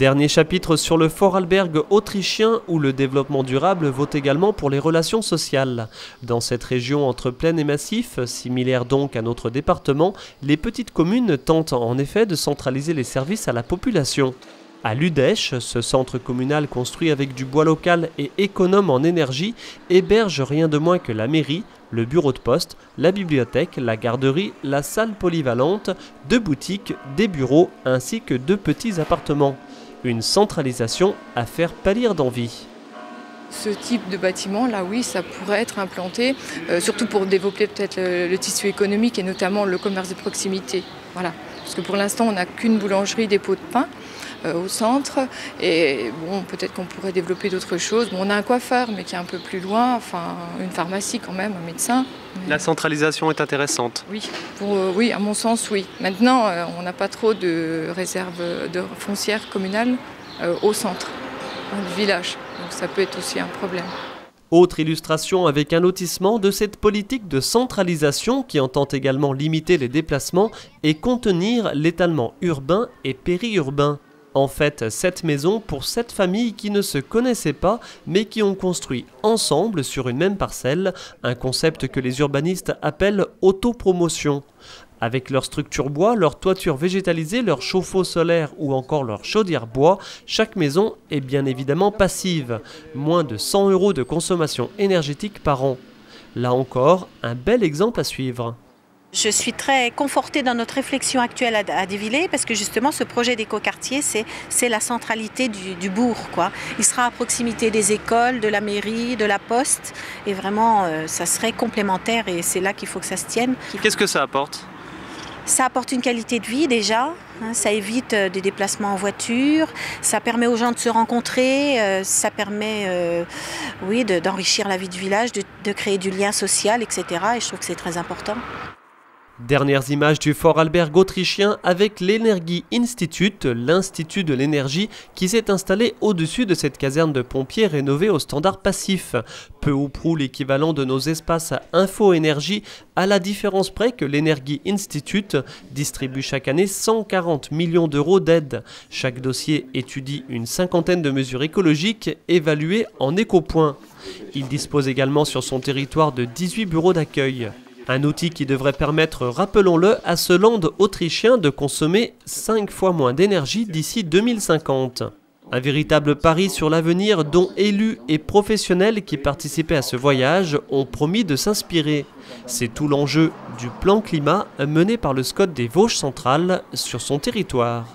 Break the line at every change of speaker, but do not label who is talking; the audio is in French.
Dernier chapitre sur le Vorarlberg autrichien où le développement durable vaut également pour les relations sociales. Dans cette région entre plaine et massif, similaire donc à notre département, les petites communes tentent en effet de centraliser les services à la population. À Ludèche, ce centre communal construit avec du bois local et économe en énergie héberge rien de moins que la mairie, le bureau de poste, la bibliothèque, la garderie, la salle polyvalente, 2 boutiques, des bureaux ainsi que 2 petits appartements. Une centralisation à faire pâlir d'envie.
Ce type de bâtiment, là oui, ça pourrait être implanté, surtout pour développer peut-être le tissu économique et notamment le commerce de proximité. Voilà. Parce que pour l'instant, on n'a qu'une boulangerie, des pots de pain au centre. Et bon, peut-être qu'on pourrait développer d'autres choses. Bon, on a un coiffeur, mais qui est un peu plus loin, enfin une pharmacie quand même, un médecin.
La centralisation est intéressante.
Oui, oui, à mon sens, oui. Maintenant, on n'a pas trop de réserves foncières communales au centre du village. Donc ça peut être aussi un problème.
Autre illustration avec un lotissement de cette politique de centralisation qui entend également limiter les déplacements et contenir l'étalement urbain et périurbain. En fait, 7 maisons pour 7 familles qui ne se connaissaient pas mais qui ont construit ensemble sur une même parcelle, un concept que les urbanistes appellent autopromotion. Avec leur structure bois, leur toiture végétalisée, leur chauffe-eau solaire ou encore leur chaudière bois, chaque maison est bien évidemment passive. Moins de 100 € de consommation énergétique par an. Là encore, un bel exemple à suivre.
Je suis très confortée dans notre réflexion actuelle à Dévillers parce que justement ce projet d'écoquartier, c'est la centralité du bourg, quoi. Il sera à proximité des écoles, de la mairie, de la poste et vraiment ça serait complémentaire et c'est là qu'il faut que ça se tienne.
Qu'est-ce que ça apporte ?
Ça apporte une qualité de vie déjà, hein, ça évite des déplacements en voiture, ça permet aux gens de se rencontrer, ça permet oui, d'enrichir la vie du village, de créer du lien social, etc. Et je trouve que c'est très important.
Dernières images du Vorarlberg autrichien avec l'Energie Institut, l'Institut de l'énergie qui s'est installé au-dessus de cette caserne de pompiers rénovée au standard passif. Peu ou prou l'équivalent de nos espaces info-énergie, à la différence près que l'Energie Institut distribue chaque année 140 millions d'euros d'aide. Chaque dossier étudie une 50aine de mesures écologiques évaluées en écopoints. Il dispose également sur son territoire de 18 bureaux d'accueil. Un outil qui devrait permettre, rappelons-le, à ce land autrichien de consommer 5 fois moins d'énergie d'ici 2050. Un véritable pari sur l'avenir dont élus et professionnels qui participaient à ce voyage ont promis de s'inspirer. C'est tout l'enjeu du plan climat mené par le SCOT des Vosges centrales sur son territoire.